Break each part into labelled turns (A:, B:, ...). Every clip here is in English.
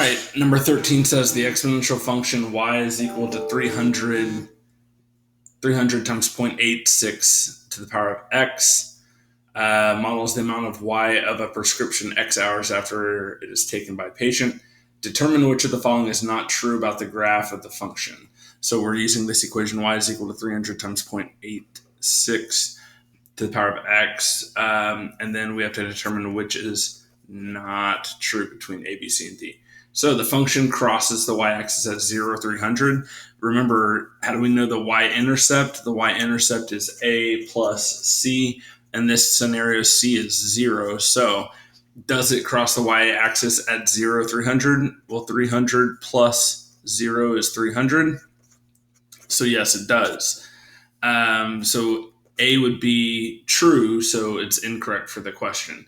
A: right, number 13 says the exponential function y is equal to 300 times 0.86 to the power of x. Models the amount of y of a prescription x hours after it is taken by a patient. Determine which of the following is not true about the graph of the function. So we're using this equation, y is equal to 300 times 0.86 to the power of x. And then we have to determine which is not true between a, b, c, and d. So the function crosses the y-axis at 0, 300. Remember, how do we know the y-intercept? The y-intercept is a plus c. In this scenario, c is 0. So does it cross the y-axis at 0, 300? Well, 300 plus 0 is 300. So yes, it does. So A would be true, so it's incorrect for the question.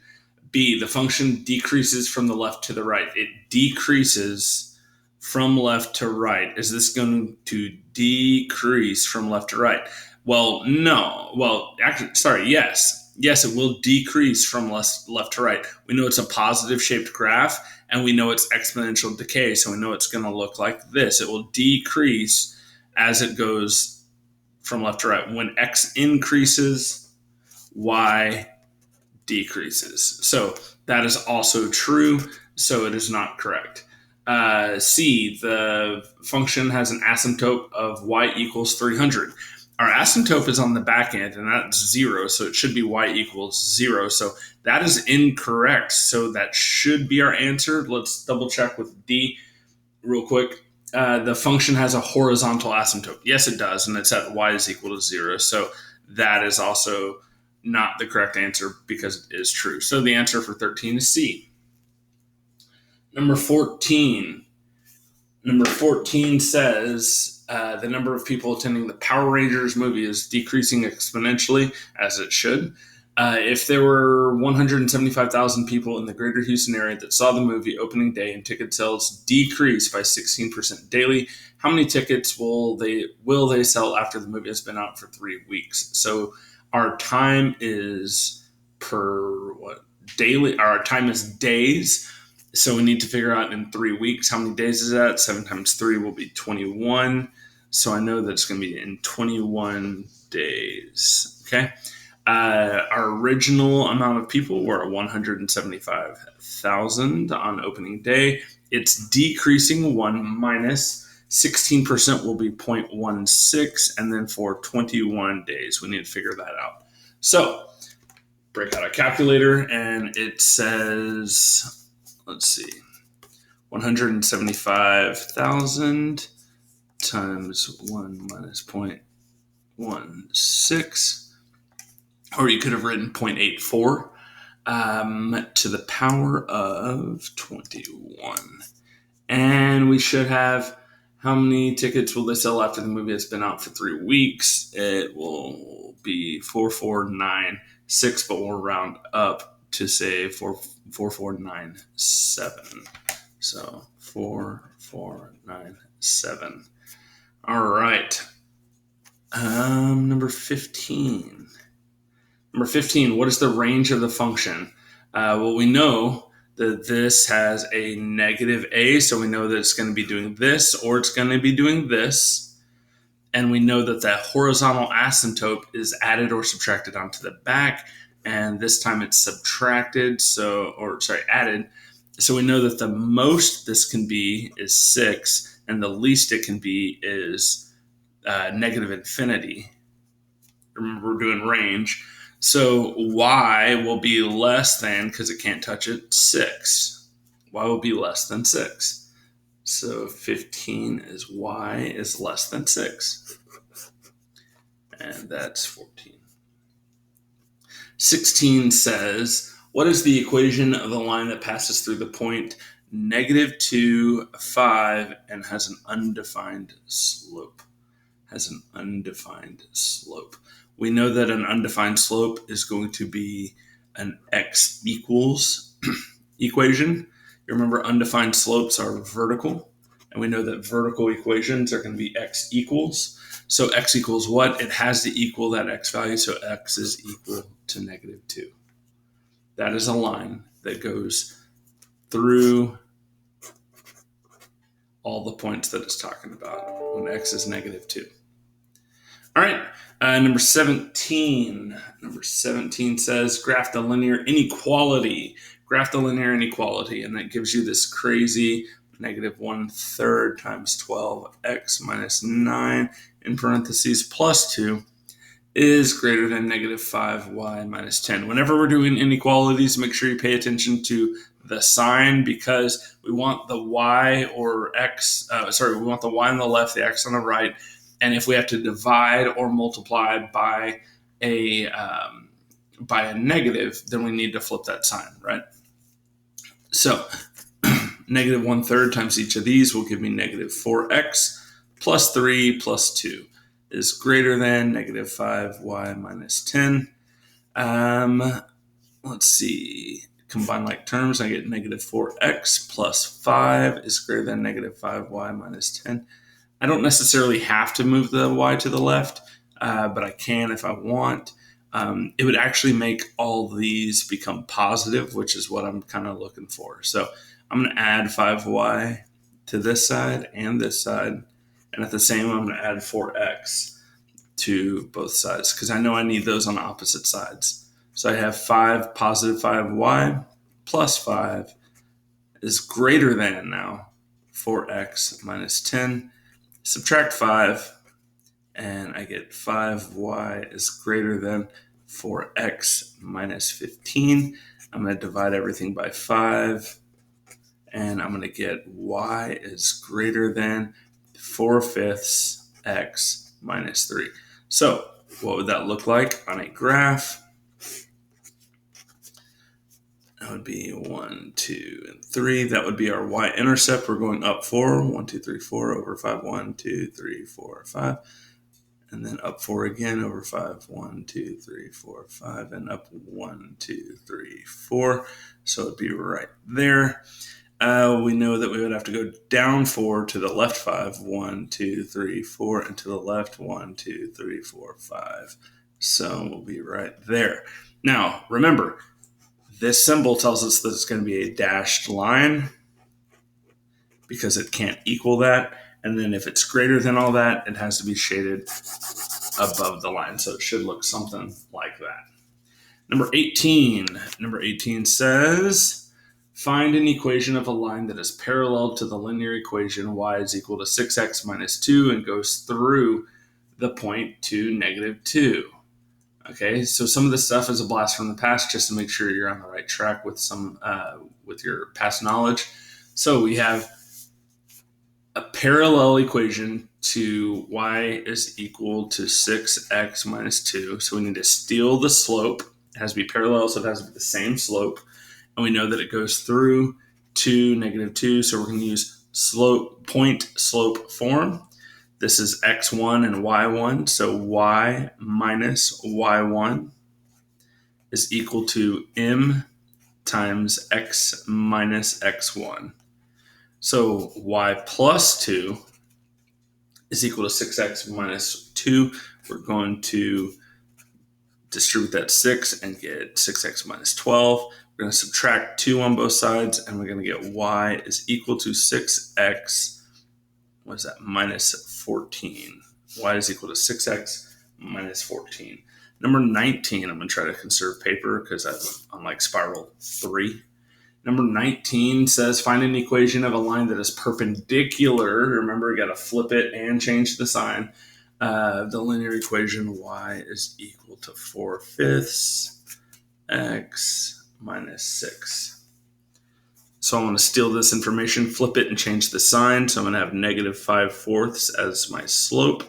A: B, the function decreases from the left to the right. It decreases from left to right. Is this going to decrease from left to right? Well, no. Well, actually, sorry, yes. Yes, it will decrease from left to right. We know it's a positive shaped graph, and we know it's exponential decay, so we know it's going to look like this. It will decrease as it goes from left to right. When x increases, y decreases. So that is also true. So it is not correct. C, the function has an asymptote of y equals 300. Our asymptote is on the back end, and that's 0, so it should be y equals 0. So that is incorrect. So that should be our answer. Let's double check with D real quick. The function has a horizontal asymptote. Yes, it does, and it's at y is equal to 0. So that is also not the correct answer because it is true. So the answer for 13 is C. Number 14. Number 14 says the number of people attending the Power Rangers movie is decreasing exponentially, as it should. If there were 175,000 people in the greater Houston area that saw the movie opening day and ticket sales decrease by 16% daily, how many tickets will they sell after the movie has been out for 3 weeks? So our time is daily. Our time is days. So we need to figure out in 3 weeks, how many days is that? 7 times 3 will be 21. So I know that it's going to be in 21 days. Okay. Our original amount of people were 175,000 on opening day. It's decreasing 1 minus 16% will be 0.16. And then for 21 days, we need to figure that out. So break out a calculator, and it says, let's see, 175,000 times 1 minus 0.16. Or you could have written 0.84 to the power of 21. And we should have, how many tickets will they sell after the movie has been out for 3 weeks? It will be 4496, but we'll round up to say 4497. So 4497. All right. Number 15. Number 15, what is the range of the function? Well, we know that this has a negative a, so we know that it's going to be doing this or it's going to be doing this. And we know that the horizontal asymptote is added or subtracted onto the back, and this time it's subtracted, added. So we know that the most this can be is 6, and the least it can be is negative infinity. Remember, we're doing range. So y will be less than, because it can't touch it, 6. Y will be less than 6. So 15 is y is less than 6. And that's 14. 16 says, what is the equation of the line that passes through the point -2, 5, and has an undefined slope? We know that an undefined slope is going to be an x equals equation. You remember undefined slopes are vertical, and we know that vertical equations are going to be x equals. So x equals what? It has to equal that x value, so x is equal to -2. That is a line that goes through all the points that it's talking about when x is negative 2. All right, number 17. Number 17 says graph the linear inequality. Graph the linear inequality, and that gives you this crazy negative 1/3 times 12x minus 9 in parentheses plus 2 is greater than negative 5y minus 10. Whenever we're doing inequalities, make sure you pay attention to the sign, because we want the y or x, we want the y on the left, the x on the right. And if we have to divide or multiply by a negative, then we need to flip that sign, right? So negative 1/3 times each of these will give me negative 4x plus 3 plus 2 is greater than negative 5y minus 10. Let's see. Combine like terms, I get negative 4x plus 5 is greater than negative 5y minus 10. I don't necessarily have to move the y to the left, but I can if I want. It would actually make all these become positive, which is what I'm kind of looking for. So I'm going to add 5y to this side and this side. And at the same, I'm going to add 4x to both sides, because I know I need those on opposite sides. So I have positive 5y plus 5 is greater than now 4x minus 10. Subtract 5, and I get 5y is greater than 4x minus 15. I'm going to divide everything by 5, and I'm going to get y is greater than 4/5 x minus 3. So what would that look like on a graph? That would be 1, 2, and 3. That would be our y-intercept. We're going up 4. 1, 2, 3, 4 over 5. 1, 2, 3, 4, 5. And then up 4 again over 5. 1, 2, 3, 4, 5. And up 1, 2, 3, 4. So it'd be right there. We know that we would have to go down 4 to the left 5. 1, 2, 3, 4. And to the left 1, 2, 3, 4, 5. So we'll be right there. Now, remember, this symbol tells us that it's going to be a dashed line because it can't equal that. And then if it's greater than all that, it has to be shaded above the line. So it should look something like that. Number 18. Number 18 says, find an equation of a line that is parallel to the linear equation y is equal to 6x minus 2 and goes through the point to negative 2. Okay, so some of this stuff is a blast from the past, just to make sure you're on the right track with with your past knowledge. So we have a parallel equation to y is equal to 6x minus 2. So we need to steal the slope. It has to be parallel, so it has to be the same slope. And we know that it goes through to negative 2. So we're going to use point slope form. This is x1 and y1, so y minus y1 is equal to m times x minus x1. So y plus 2 is equal to 6x minus 2. We're going to distribute that 6 and get 6x minus 12. We're going to subtract 2 on both sides, and we're going to get y is equal to 6x, what is that, minus 14. Y is equal to 6x minus 14. Number 19, I'm going to try to conserve paper because I'm like spiral 3. Number 19 says find an equation of a line that is perpendicular. Remember, you got to flip it and change the sign. The linear equation y is equal to 4/5 x minus 6. So I'm going to steal this information, flip it, and change the sign. So I'm going to have negative 5/4 as my slope.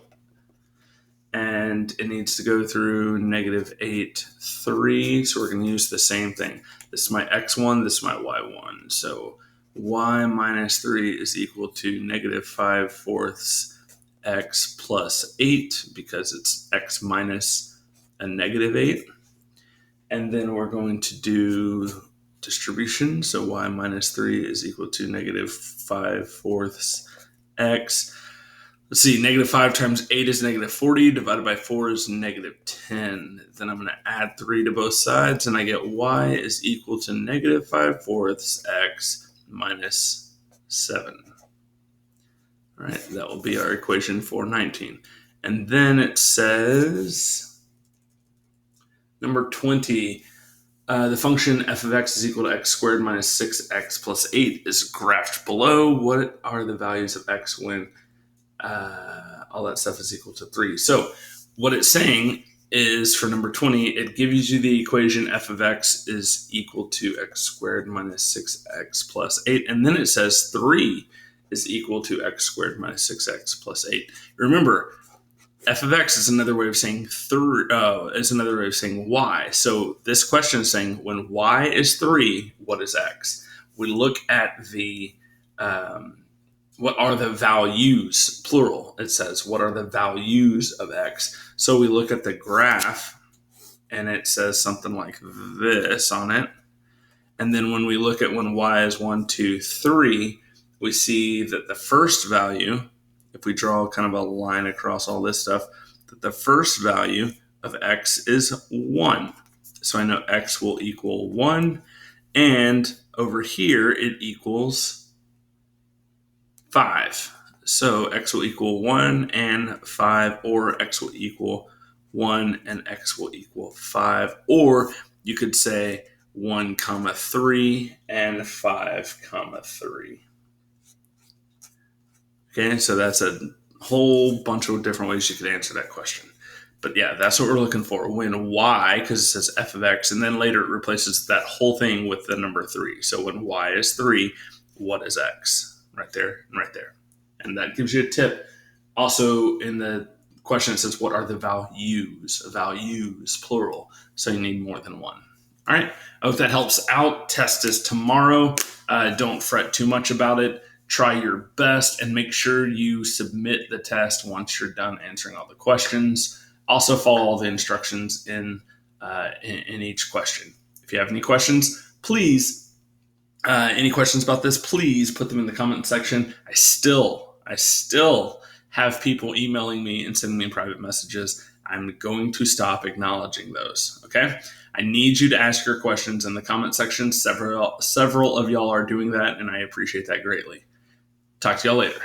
A: And it needs to go through negative 8, 3. So we're going to use the same thing. This is my x1, this is my y1. So y minus 3 is equal to negative 5/4 x plus 8, because it's x minus a negative 8. And then we're going to do distribution. So y minus 3 is equal to negative 5/4 x. Let's see, negative 5 times 8 is negative 40, divided by 4 is negative 10. Then I'm going to add 3 to both sides, and I get y is equal to negative 5/4 x minus 7. right? That will be our equation for 19. And then it says, number 20, the function f of x is equal to x squared minus 6x plus 8 is graphed below. What are the values of x when all that stuff is equal to 3? So what it's saying is, for number 20, it gives you the equation f of x is equal to x squared minus 6x plus 8. And then it says 3 is equal to x squared minus 6x plus 8. Remember, f of x is another way of saying is another way of saying y. So this question is saying, when y is 3, what is x? We look at the what are the values, plural. It says, what are the values of x? So we look at the graph, and it says something like this on it. And then when we look at when y is 1, 2, 3, we see that the first value, if we draw kind of a line across all this stuff, that the first value of x is 1. So I know x will equal 1. And over here, it equals 5. So x will equal 1 and 5, or x will equal 1 and x will equal 5. Or you could say 1, 3 and 5, 3. Okay, so that's a whole bunch of different ways you could answer that question. But yeah, that's what we're looking for. When y, because it says f of x, and then later it replaces that whole thing with the number 3. So when y is 3, what is x? Right there and right there. And that gives you a tip. Also, in the question, it says, what are the values? Values, plural. So you need more than one. All right. I hope that helps out. Test is tomorrow. Don't fret too much about it. Try your best and make sure you submit the test once you're done answering all the questions. Also, follow all the instructions in each question. If you have any questions, please. Any questions about this, please put them in the comment section. I still have people emailing me and sending me private messages. I'm going to stop acknowledging those, okay? I need you to ask your questions in the comment section. Several of y'all are doing that, and I appreciate that greatly. Talk to y'all later.